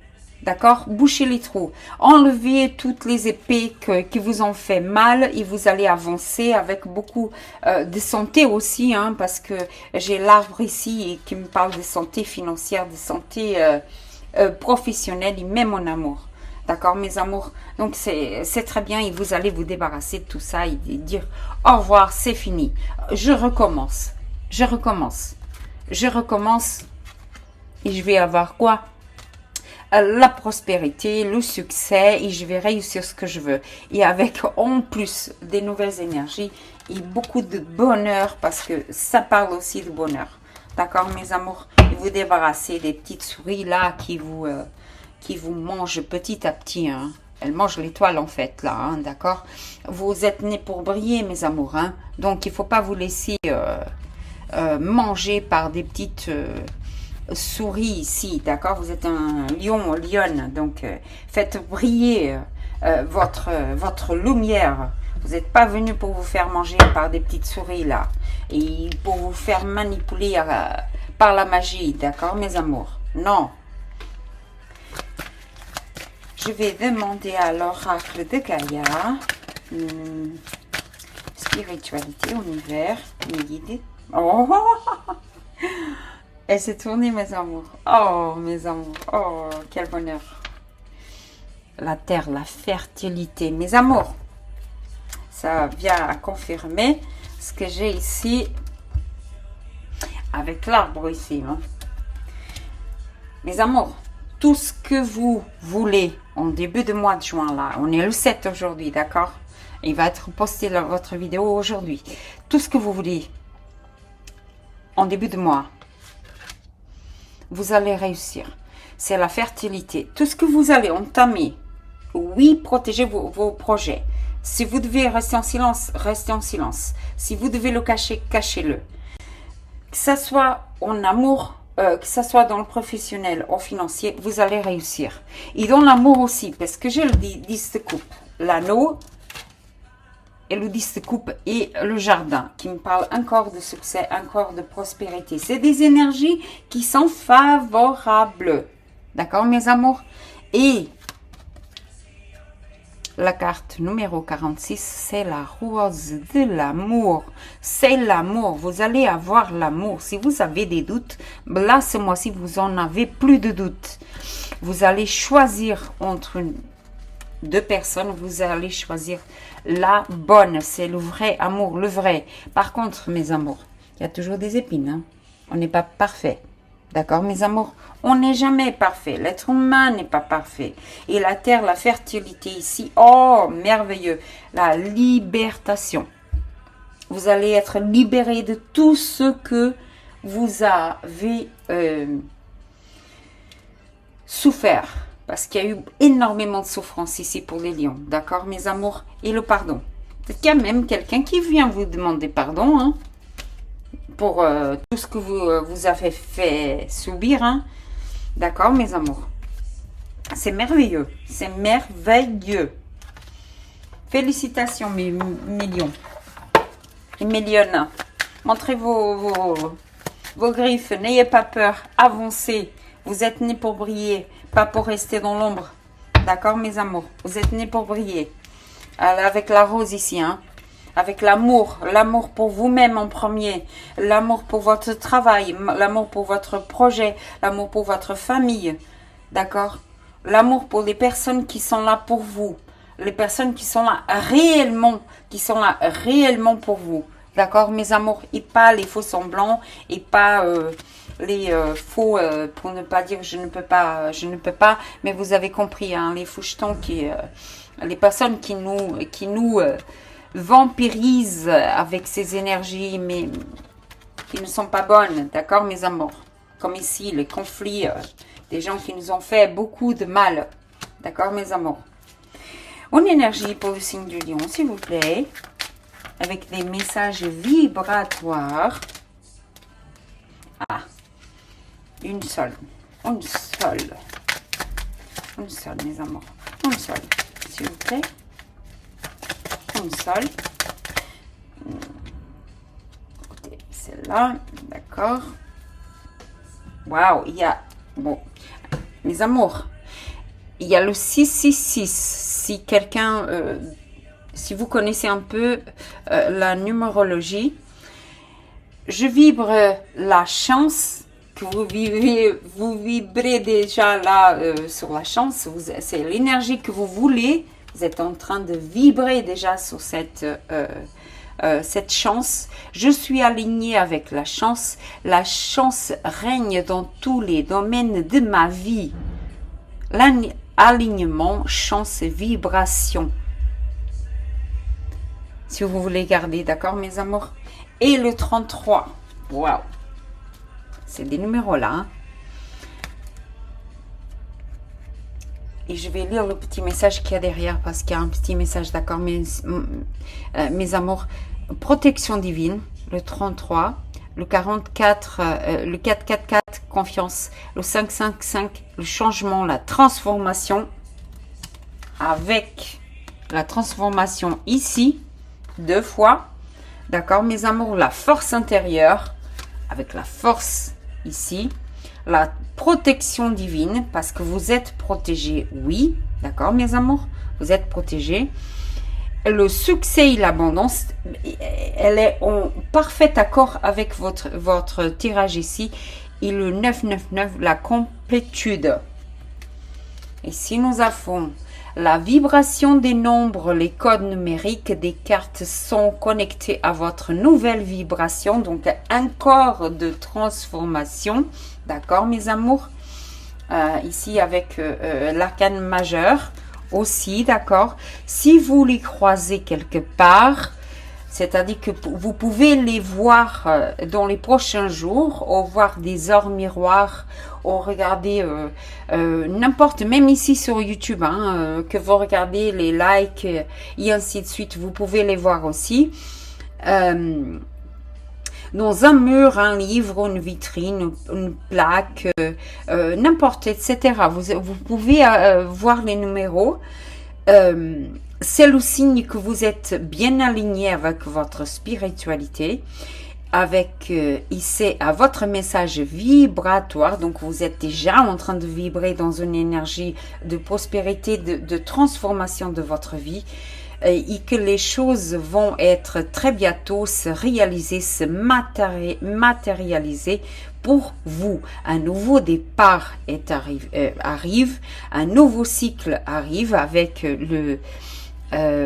d'accord? Bouchez les trous. Enlevez toutes les épées qui vous ont fait mal et vous allez avancer avec beaucoup de santé aussi, hein, parce que j'ai l'arbre ici qui me parle de santé financière, de santé professionnelle et même en amour. D'accord, mes amours? Donc, c'est très bien et vous allez vous débarrasser de tout ça et dire au revoir, c'est fini. Je recommence. Je recommence. Je recommence. Et je vais avoir quoi? La prospérité, le succès et je vais réussir ce que je veux. Et avec en plus des nouvelles énergies et beaucoup de bonheur parce que ça parle aussi de bonheur. d'accord mes amours, et vous débarrasser des petites souris là qui vous mangent petit à petit, hein. Elles mangent l'étoile en fait là, hein, d'accord. Vous êtes nés pour briller mes amours, hein. Donc il faut pas vous laisser manger par des petites souris ici, d'accord. Vous êtes un lion, lionne, donc faites briller votre lumière. Vous n'êtes pas venu pour vous faire manger par des petites souris là et pour vous faire manipuler par la magie, d'accord mes amours. Non. Je vais demander à l'oracle de Gaïa, spiritualité, univers, mes guides. Oh, elle s'est tournée mes amours. Oh mes amours, oh quel bonheur. La terre, la fertilité, mes amours. Ça vient à confirmer ce que j'ai ici avec l'arbre ici, hein. Mes amours, tout ce que vous voulez en début de mois de juin, là, on est le 7 aujourd'hui, d'accord? Il va être posté votre vidéo aujourd'hui. Tout ce que vous voulez en début de mois, vous allez réussir. C'est la fertilité. Tout ce que vous allez entamer, oui, protégez vos projets. Si vous devez rester en silence, restez en silence. Si vous devez le cacher, cachez-le. Que ce soit en amour, que ce soit dans le professionnel ou financier, vous allez réussir. Et dans l'amour aussi, parce que j'ai le 10 de coupe, l'anneau et le 10 de coupe et le jardin, qui me parle encore de succès, encore de prospérité. C'est des énergies qui sont favorables. D'accord, mes amours? Et la carte numéro 46, c'est la rose de l'amour. C'est l'amour. Vous allez avoir l'amour. Si vous avez des doutes, là, ce mois-ci, vous en avez plus de doutes. Vous allez choisir entre deux personnes. Vous allez choisir la bonne. C'est le vrai amour, le vrai. Par contre, mes amours, il y a toujours des épines, hein. On n'est pas parfait. D'accord, mes amours? On n'est jamais parfait. L'être humain n'est pas parfait. Et la terre, la fertilité ici, oh, merveilleux. La libération. Vous allez être libéré de tout ce que vous avez souffert. Parce qu'il y a eu énormément de souffrance ici pour les lions. D'accord, mes amours? Et le pardon. Peut-être qu'il y a même quelqu'un qui vient vous demander pardon, hein, pour tout ce que vous avez fait subir, hein. D'accord, mes amours? C'est merveilleux. C'est merveilleux. Félicitations, mes lions. Et mes lionnes. Montrez vos griffes. N'ayez pas peur. Avancez. Vous êtes nés pour briller, pas pour rester dans l'ombre. D'accord, mes amours? Vous êtes nés pour briller. Avec la rose ici, hein. Avec l'amour pour vous-même en premier, l'amour pour votre travail, l'amour pour votre projet, l'amour pour votre famille, d'accord? L'amour pour les personnes qui sont là pour vous, les personnes qui sont là réellement pour vous, d'accord mes amours? Et pas les faux semblants, et pas les faux, pour ne pas dire je ne peux pas, mais vous avez compris, hein, les fouchetons les personnes qui nous vampirise avec ces énergies, mais qui ne sont pas bonnes, d'accord mes amours? Comme ici, les conflits, des gens qui nous ont fait beaucoup de mal, d'accord mes amours? Une énergie pour le signe du lion, s'il vous plaît, avec des messages vibratoires. Ah, une seule, mes amours, une seule, s'il vous plaît. Une seule. Écoutez, celle-là, d'accord. Waouh, il y a, bon, mes amours, il y a le 666. Si quelqu'un, si vous connaissez un peu la numérologie, je vibre la chance que vous vibrez déjà là sur la chance. C'est l'énergie que vous voulez. Vous êtes en train de vibrer déjà sur cette chance. Je suis alignée avec la chance. La chance règne dans tous les domaines de ma vie. L'alignement, chance, vibration. Si vous voulez garder, d'accord mes amours? Et le 33. Waouh. C'est des numéros là. Hein. Et je vais lire le petit message qu'il y a derrière parce qu'il y a un petit message, d'accord, mes amours. Protection divine, le 33, le 44, le 444, confiance, le 555, le changement, la transformation, avec la transformation ici, 2 fois, d'accord, mes amours, la force intérieure, avec la force ici, la protection divine, parce que vous êtes protégés, oui, d'accord, mes amours, vous êtes protégés. Le succès et l'abondance, elle est en parfait accord avec votre tirage ici. Et le 999, la complétude. Ici, nous avons la vibration des nombres, les codes numériques des cartes sont connectés à votre nouvelle vibration. Donc, un corps de transformation. D'accord, mes amours? Ici, avec l'arcane majeur aussi, d'accord? Si vous les croisez quelque part, c'est-à-dire que vous pouvez les voir dans les prochains jours, ou voir des ors miroirs, ou regarder n'importe, même ici sur YouTube, hein, que vous regardez les likes et ainsi de suite, vous pouvez les voir aussi. Dans un mur, un livre, une vitrine, une plaque, n'importe, etc. Vous pouvez voir les numéros. C'est le signe que vous êtes bien aligné avec votre spiritualité, avec ici à votre message vibratoire. Donc vous êtes déjà en train de vibrer dans une énergie de prospérité, de transformation de votre vie, et que les choses vont être très bientôt se réaliser, se matérialiser pour vous. Un nouveau départ arrive, un nouveau cycle arrive avec le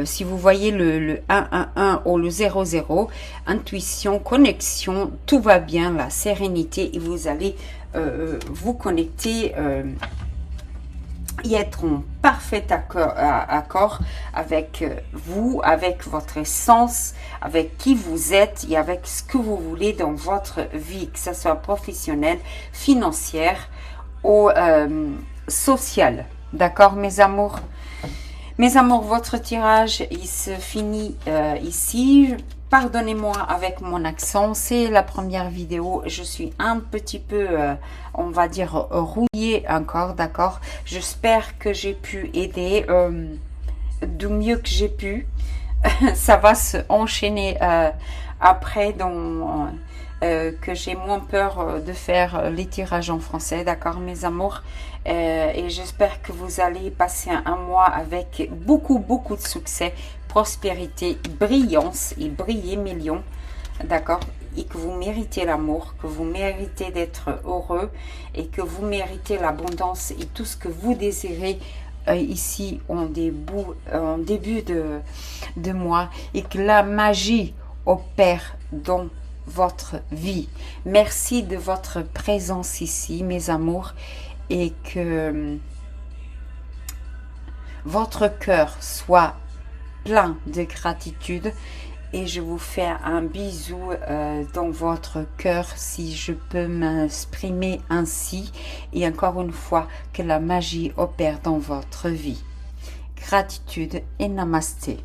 si vous voyez le 111 ou le 00, intuition, connexion, tout va bien, la sérénité, et vous allez vous connecter et être en parfait accord avec vous, avec votre essence, avec qui vous êtes et avec ce que vous voulez dans votre vie, que ce soit professionnelle, financière ou sociale. D'accord, mes amours? Mes amours, votre tirage, il se finit ici. Pardonnez-moi avec mon accent, c'est la première vidéo. Je suis un petit peu, on va dire, rouillée encore, d'accord? J'espère que j'ai pu aider du mieux que j'ai pu. Ça va se enchaîner après, que j'ai moins peur de faire les tirages en français, d'accord, mes amours? Et j'espère que vous allez passer un mois avec beaucoup de succès, prospérité, brillance et briller millions, d'accord, et que vous méritez l'amour, que vous méritez d'être heureux et que vous méritez l'abondance et tout ce que vous désirez ici en début de mois, et que la magie opère dans votre vie. Merci de votre présence ici, mes amours, et que votre cœur soit plein de gratitude, et je vous fais un bisou dans votre cœur, si je peux m'exprimer ainsi, et encore une fois, que la magie opère dans votre vie. Gratitude et namasté.